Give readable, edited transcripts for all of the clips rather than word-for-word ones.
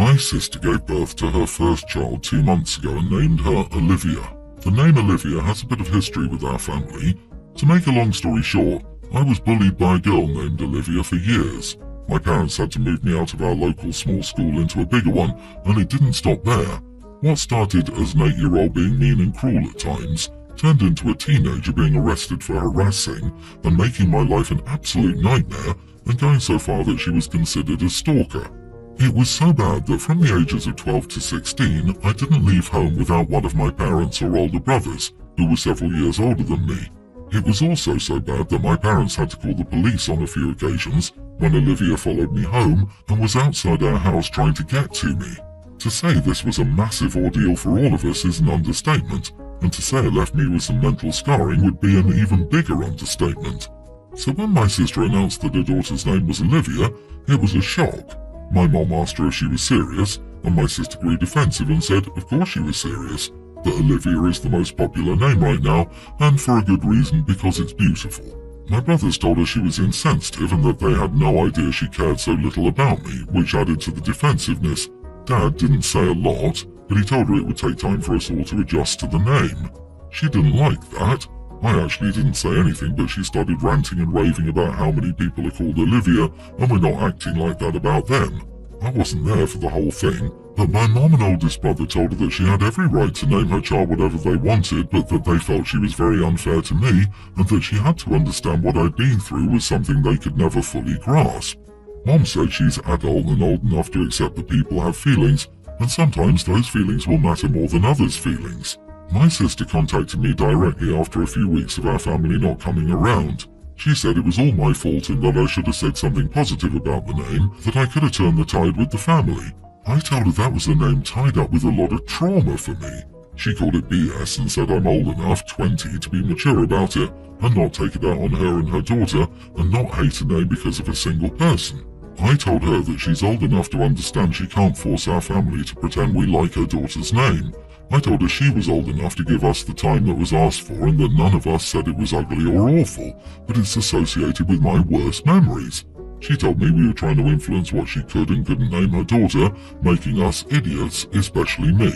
My sister gave birth to her first child 2 months ago and named her Olivia. The name Olivia has a bit of history with our family. To make a long story short, I was bullied by a girl named Olivia for years. My parents had to move me out of our local small school into a bigger one, and it didn't stop there. What started as an 8-year-old being mean and cruel at times turned into a teenager being arrested for harassing and making my life an absolute nightmare, and going so far that she was considered a stalker. It was so bad that from the ages of 12 to 16, I didn't leave home without one of my parents or older brothers, who were several years older than me. It was also so bad that my parents had to call the police on a few occasions when Olivia followed me home and was outside our house trying to get to me. To say this was a massive ordeal for all of us is an understatement, and to say it left me with some mental scarring would be an even bigger understatement. So when my sister announced that her daughter's name was Olivia, it was a shock. My mom asked her if she was serious, and my sister grew defensive and said of course she was serious, that Olivia is the most popular name right now, and for a good reason, because it's beautiful. My brothers told her she was insensitive and that they had no idea she cared so little about me, which added to the defensiveness. Dad didn't say a lot, but he told her it would take time for us all to adjust to the name. She didn't like that. I actually didn't say anything, but she started ranting and raving about how many people are called Olivia, and we're not acting like that about them. I wasn't there for the whole thing, but my mom and oldest brother told her that she had every right to name her child whatever they wanted, but that they felt she was very unfair to me, and that she had to understand what I'd been through was something they could never fully grasp. Mom said she's adult and old enough to accept that people have feelings, and sometimes those feelings will matter more than others' feelings. My sister contacted me directly after a few weeks of our family not coming around. She said it was all my fault and that I should have said something positive about the name, that I could have turned the tide with the family. I told her that was a name tied up with a lot of trauma for me. She called it BS and said I'm old enough, 20, to be mature about it and not take it out on her and her daughter and not hate a name because of a single person. I told her that she's old enough to understand she can't force our family to pretend we like her daughter's name. I told her she was old enough to give us the time that was asked for and that none of us said it was ugly or awful, but it's associated with my worst memories. She told me we were trying to influence what she could and couldn't name her daughter, making us idiots, especially me.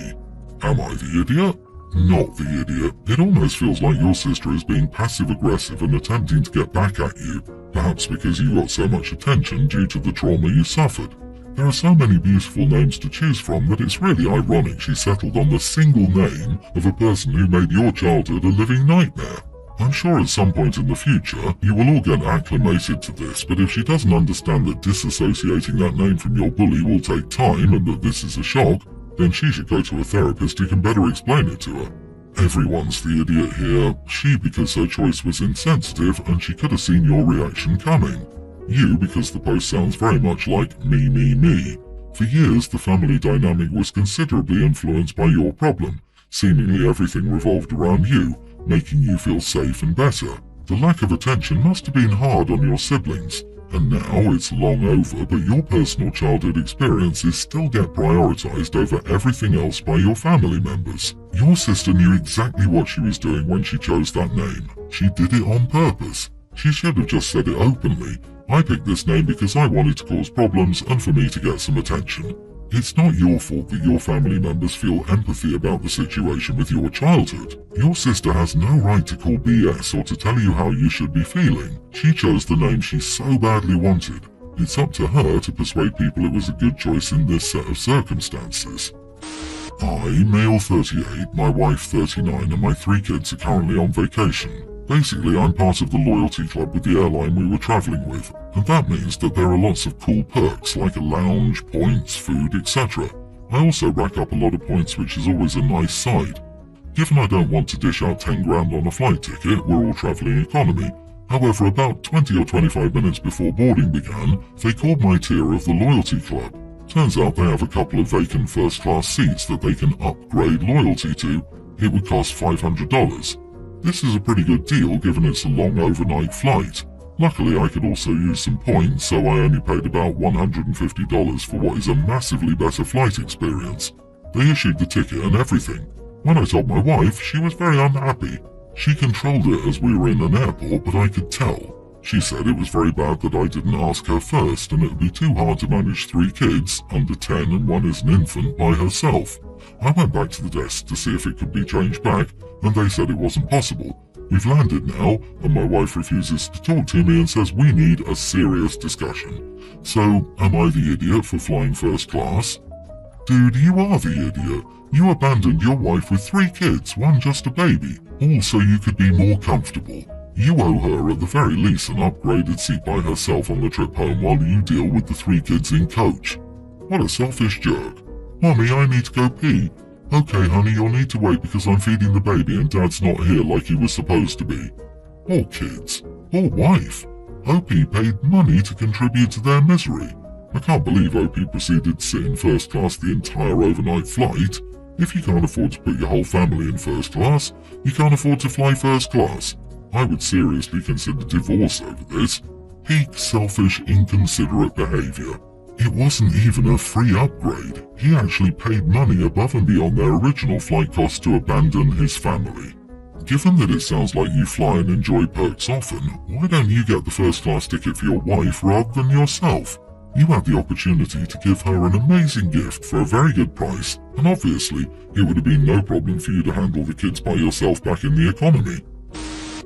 Am I the idiot? Not the idiot. It almost feels like your sister is being passive-aggressive and attempting to get back at you, perhaps because you got so much attention due to the trauma you suffered. There are so many beautiful names to choose from that it's really ironic she settled on the single name of a person who made your childhood a living nightmare. I'm sure at some point in the future you will all get acclimated to this, but if she doesn't understand that disassociating that name from your bully will take time and that this is a shock, then she should go to a therapist who can better explain it to her. Everyone's the idiot here. She because her choice was insensitive and she could have seen your reaction coming. You because the post sounds very much like me, me, me. For years the family dynamic was considerably influenced by your problem. Seemingly everything revolved around you, making you feel safe and better. The lack of attention must have been hard on your siblings. And now it's long over, but your personal childhood experiences still get prioritized over everything else by your family members. Your sister knew exactly what she was doing when she chose that name. She did it on purpose. She should have just said it openly. I picked this name because I wanted to cause problems and for me to get some attention. It's not your fault that your family members feel empathy about the situation with your childhood. Your sister has no right to call BS or to tell you how you should be feeling. She chose the name she so badly wanted. It's up to her to persuade people it was a good choice in this set of circumstances. I, male 38, my wife 39, and my 3 kids are currently on vacation. Basically, I'm part of the loyalty club with the airline we were traveling with, and that means that there are lots of cool perks like a lounge, points, food, etc. I also rack up a lot of points, which is always a nice side. Given I don't want to dish out 10 grand on a flight ticket, we're all traveling economy. However, about 20 or 25 minutes before boarding began, they called my tier of the loyalty club. Turns out they have a couple of vacant first-class seats that they can upgrade loyalty to. It would cost $500. This is a pretty good deal given it's a long overnight flight. Luckily I could also use some points, so I only paid about $150 for what is a massively better flight experience. They issued the ticket and everything. When I told my wife, she was very unhappy. She controlled it as we were in an airport, but I could tell. She said it was very bad that I didn't ask her first and it would be too hard to manage 3 kids, under 10 and one is an infant, by herself. I went back to the desk to see if it could be changed back and they said it wasn't possible. We've landed now and my wife refuses to talk to me and says we need a serious discussion. So, am I the idiot for flying first class? Dude, you are the idiot. You abandoned your wife with 3 kids, one just a baby, all so you could be more comfortable. You owe her at the very least an upgraded seat by herself on the trip home while you deal with the 3 kids in coach. What a selfish jerk. Mommy, I need to go pee. Okay, honey, you'll need to wait because I'm feeding the baby and Dad's not here like he was supposed to be. Poor kids. Poor wife. OP paid money to contribute to their misery. I can't believe OP proceeded to sit in first class the entire overnight flight. If you can't afford to put your whole family in first class, you can't afford to fly first class. I would seriously consider divorce over this. Peak selfish, inconsiderate behaviour. It wasn't even a free upgrade. He actually paid money above and beyond their original flight cost to abandon his family. Given that it sounds like you fly and enjoy perks often, why don't you get the first class ticket for your wife rather than yourself? You had the opportunity to give her an amazing gift for a very good price, and obviously it would have been no problem for you to handle the kids by yourself back in the economy.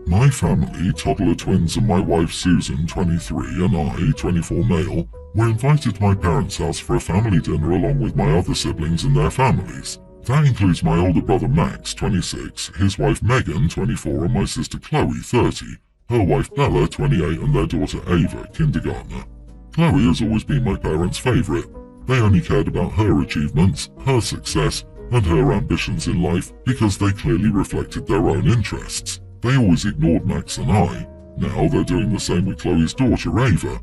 My family, toddler twins and my wife Susan, 23, and I, 24 male, were invited to my parents' house for a family dinner along with my other siblings and their families. That includes my older brother Max, 26, his wife Megan, 24, and my sister Chloe, 30, her wife Bella, 28, and their daughter Ava, kindergartner. Chloe has always been my parents' favourite. They only cared about her achievements, her success, and her ambitions in life because they clearly reflected their own interests. They always ignored Max and I. Now they're doing the same with Chloe's daughter Ava.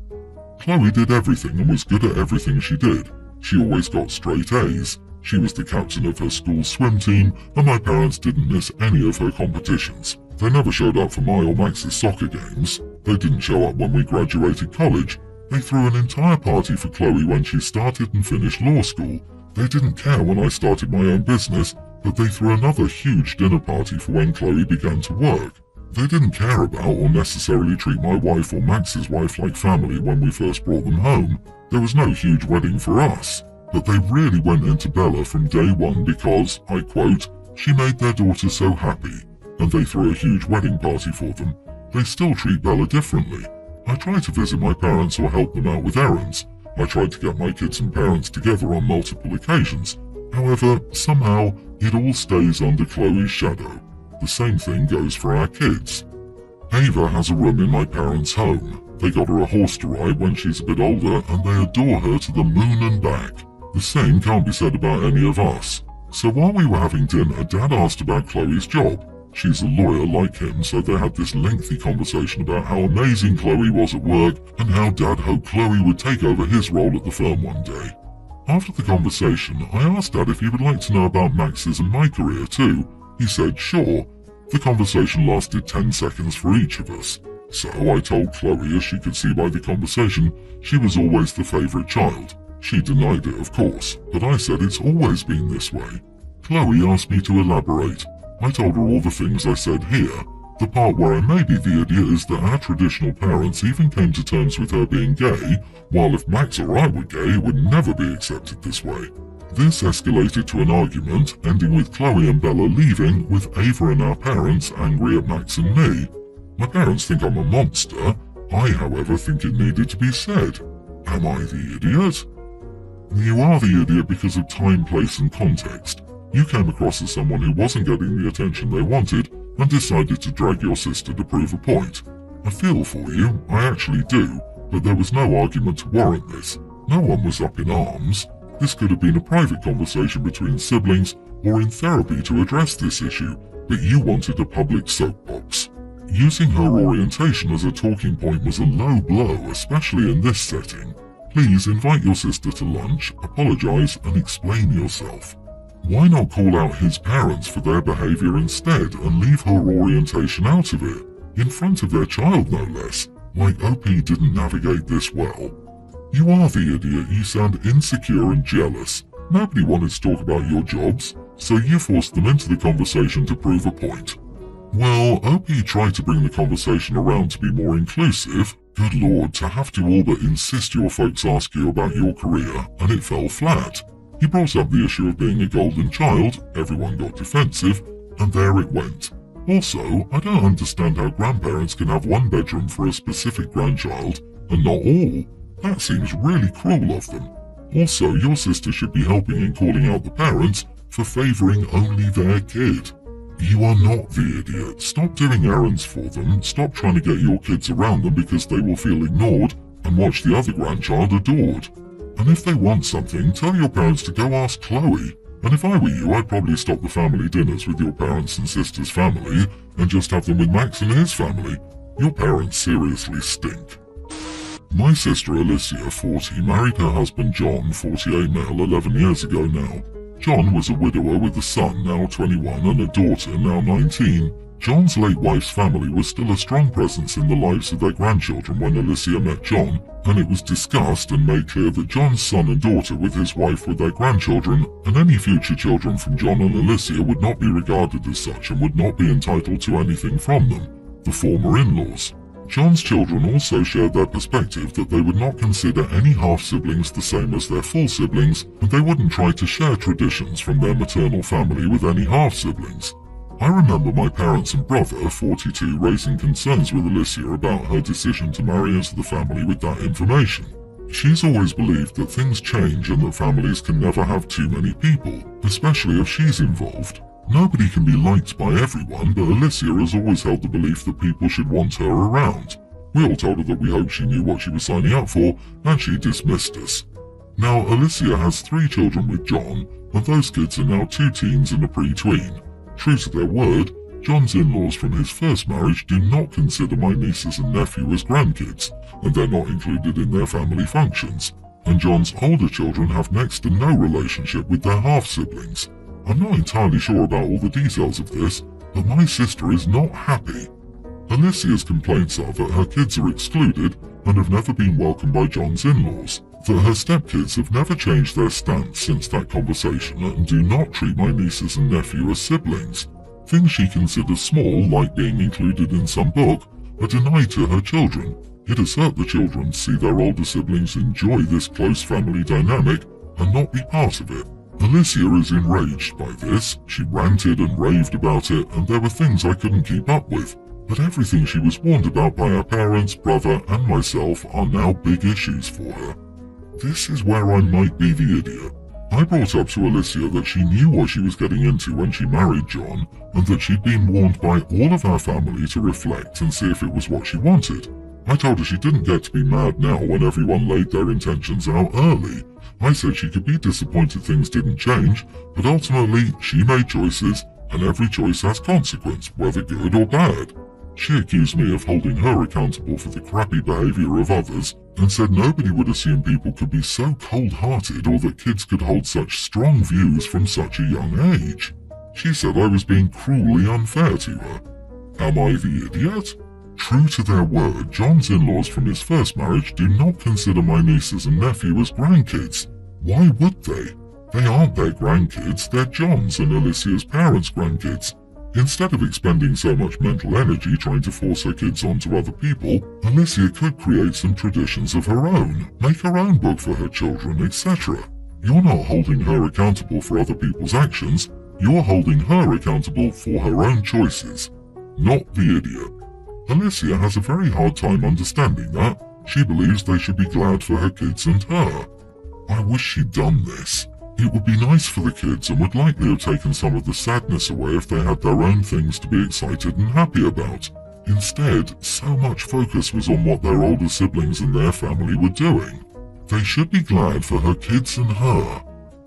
Chloe did everything and was good at everything she did. She always got straight A's. She was the captain of her school's swim team, and my parents didn't miss any of her competitions. They never showed up for my or Max's soccer games. They didn't show up when we graduated college. They threw an entire party for Chloe when she started and finished law school. They didn't care when I started my own business, but they threw another huge dinner party for when Chloe began to work. They didn't care about or necessarily treat my wife or Max's wife like family when we first brought them home. There was no huge wedding for us, but they really went into Bella from day one because, I quote, she made their daughter so happy, and they threw a huge wedding party for them. They still treat Bella differently. I tried to visit my parents or help them out with errands. I tried to get my kids and parents together on multiple occasions. However, somehow, it all stays under Chloe's shadow. The same thing goes for our kids. Ava has a room in my parents' home. They got her a horse to ride when she's a bit older and they adore her to the moon and back. The same can't be said about any of us. So while we were having dinner, Dad asked about Chloe's job. She's a lawyer like him, so they had this lengthy conversation about how amazing Chloe was at work and how Dad hoped Chloe would take over his role at the firm one day. After the conversation, I asked Dad if he would like to know about Max's and my career too. He said sure. The conversation lasted 10 seconds for each of us. So I told Chloe, as she could see by the conversation, she was always the favourite child. She denied it, of course, but I said it's always been this way. Chloe asked me to elaborate. I told her all the things I said here. The part where I may be the idiot is that our traditional parents even came to terms with her being gay, while if Max or I were gay, it would never be accepted this way. This escalated to an argument, ending with Chloe and Bella leaving, with Ava and our parents angry at Max and me. My parents think I'm a monster. I, however, think it needed to be said. Am I the idiot? You are the idiot because of time, place and context. You came across as someone who wasn't getting the attention they wanted and decided to drag your sister to prove a point. I feel for you, I actually do, but there was no argument to warrant this. No one was up in arms. This could have been a private conversation between siblings or in therapy to address this issue, but you wanted a public soapbox. Using her orientation as a talking point was a low blow, especially in this setting. Please invite your sister to lunch, apologise and explain yourself. Why not call out his parents for their behaviour instead and leave her orientation out of it? In front of their child no less, like OP didn't navigate this well. You are the idiot, you sound insecure and jealous. Nobody wanted to talk about your jobs, so you forced them into the conversation to prove a point. Well, OP tried to bring the conversation around to be more inclusive. Good lord, to have to all but insist your folks ask you about your career, and it fell flat. He brought up the issue of being a golden child, everyone got defensive, and there it went. Also, I don't understand how grandparents can have one bedroom for a specific grandchild, and not all. That seems really cruel of them. Also, your sister should be helping in calling out the parents for favouring only their kid. You are not the idiot. Stop doing errands for them, stop trying to get your kids around them because they will feel ignored, and watch the other grandchild adored. And if they want something, tell your parents to go ask Chloe. And if I were you, I'd probably stop the family dinners with your parents and sister's family, and just have them with Max and his family. Your parents seriously stink. My sister Alicia, 40, married her husband John, 48 male, 11 years ago now. John was a widower with a son, now 21, and a daughter, now 19. John's late wife's family was still a strong presence in the lives of their grandchildren when Alicia met John, and it was discussed and made clear that John's son and daughter with his wife were their grandchildren, and any future children from John and Alicia would not be regarded as such and would not be entitled to anything from them, the former in-laws. John's children also shared their perspective that they would not consider any half-siblings the same as their full siblings, and they wouldn't try to share traditions from their maternal family with any half-siblings. I remember my parents and brother, 42, raising concerns with Alicia about her decision to marry into the family with that information. She's always believed that things change and that families can never have too many people, especially if she's involved. Nobody can be liked by everyone, but Alicia has always held the belief that people should want her around. We all told her that we hoped she knew what she was signing up for, and she dismissed us. Now, Alicia has 3 children with John, and those kids are now 2 teens and a pre-tween. True to their word, John's in-laws from his first marriage do not consider my nieces and nephew as grandkids, and they're not included in their family functions. And John's older children have next to no relationship with their half-siblings. I'm not entirely sure about all the details of this, but my sister is not happy. Alicia's complaints are that her kids are excluded and have never been welcomed by John's in-laws, that her stepkids have never changed their stance since that conversation and do not treat my nieces and nephew as siblings. Things she considers small, like being included in some book, are denied to her children. It has hurt the children to see their older siblings enjoy this close family dynamic and not be part of it. Alicia is enraged by this. She ranted and raved about it, and there were things I couldn't keep up with. But everything she was warned about by her parents, brother, and myself are now big issues for her. This is where I might be the idiot. I brought up to Alicia that she knew what she was getting into when she married John, and that she'd been warned by all of our family to reflect and see if it was what she wanted. I told her she didn't get to be mad now when everyone laid their intentions out early. I said she could be disappointed things didn't change, but ultimately she made choices, and every choice has consequence, whether good or bad. She accused me of holding her accountable for the crappy behavior of others, and said nobody would assume people could be so cold-hearted or that kids could hold such strong views from such a young age. She said I was being cruelly unfair to her. Am I the idiot? True to their word, John's in-laws from his first marriage do not consider my nieces and nephew as grandkids. Why would they? They aren't their grandkids, they're John's and Alicia's parents' grandkids. Instead of expending so much mental energy trying to force her kids onto other people, Alicia could create some traditions of her own, make her own book for her children, etc. You're not holding her accountable for other people's actions, you're holding her accountable for her own choices. Not the idiot. Alicia has a very hard time understanding that. She believes they should be glad for her kids and her. I wish she'd done this. It would be nice for the kids and would likely have taken some of the sadness away if they had their own things to be excited and happy about. Instead, so much focus was on what their older siblings and their family were doing. They should be glad for her kids and her.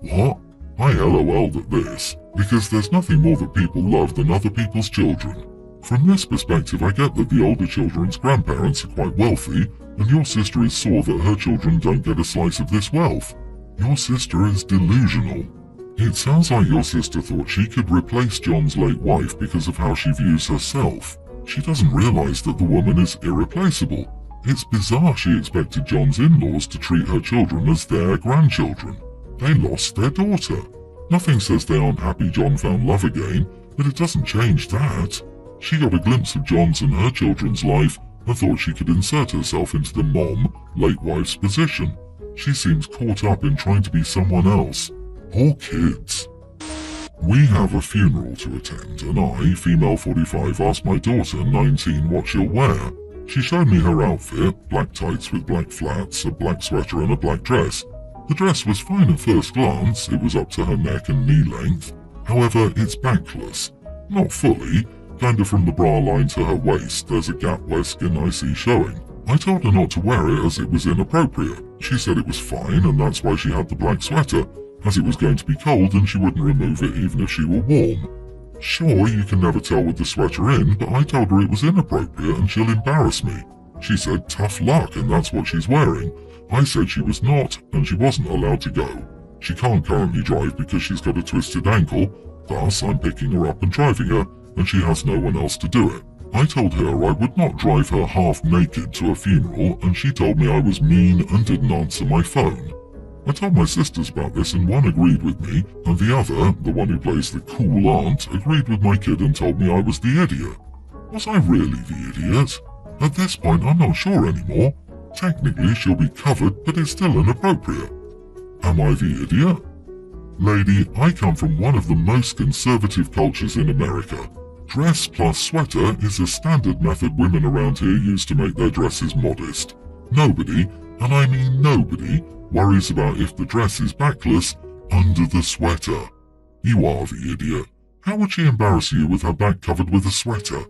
What? I LOL'd at this, because there's nothing more that people love than other people's children. From this perspective, I get that the older children's grandparents are quite wealthy, and your sister is sore that her children don't get a slice of this wealth. Your sister is delusional. It sounds like your sister thought she could replace John's late wife because of how she views herself. She doesn't realize that the woman is irreplaceable. It's bizarre she expected John's in-laws to treat her children as their grandchildren. They lost their daughter. Nothing says they aren't happy John found love again, but it doesn't change that. She got a glimpse of John's and her children's life and thought she could insert herself into the mom, late wife's position. She seems caught up in trying to be someone else. Poor kids. We have a funeral to attend, and I, female 45, asked my daughter, 19, what she'll wear. She showed me her outfit, black tights with black flats, a black sweater and a black dress. The dress was fine at first glance, it was up to her neck and knee length. However, it's backless. Not fully, kinda from the bra line to her waist, there's a gap where skin I see showing. I told her not to wear it as it was inappropriate. She said it was fine and that's why she had the black sweater, as it was going to be cold and she wouldn't remove it even if she were warm. Sure, you can never tell with the sweater in, but I told her it was inappropriate and she'll embarrass me. She said tough luck and that's what she's wearing. I said she was not and she wasn't allowed to go. She can't currently drive because she's got a twisted ankle, thus I'm picking her up and driving her, and she has no one else to do it. I told her I would not drive her half naked to a funeral and she told me I was mean and didn't answer my phone. I told my sisters about this and one agreed with me, and the other, the one who plays the cool aunt, agreed with my kid and told me I was the idiot. Was I really the idiot? At this point I'm not sure anymore. Technically she'll be covered, but it's still inappropriate. Am I the idiot? Lady, I come from one of the most conservative cultures in America. Dress plus sweater is a standard method women around here use to make their dresses modest. Nobody, and I mean nobody, worries about if the dress is backless under the sweater. You are the idiot. How would she embarrass you with her back covered with a sweater?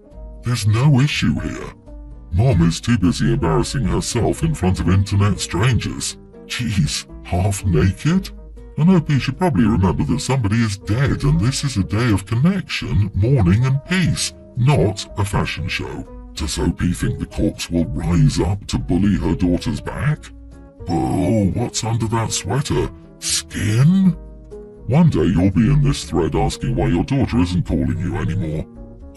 There's no issue here. Mom is too busy embarrassing herself in front of internet strangers. Jeez, half naked? And OP should probably remember that somebody is dead and this is a day of connection, mourning and peace, not a fashion show. Does OP think the corpse will rise up to bully her daughter's back? Oh, what's under that sweater? Skin? One day you'll be in this thread asking why your daughter isn't calling you anymore.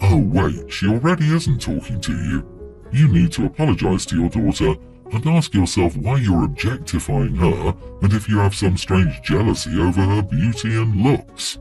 Oh wait, she already isn't talking to you. You need to apologize to your daughter and ask yourself why you're objectifying her and if you have some strange jealousy over her beauty and looks.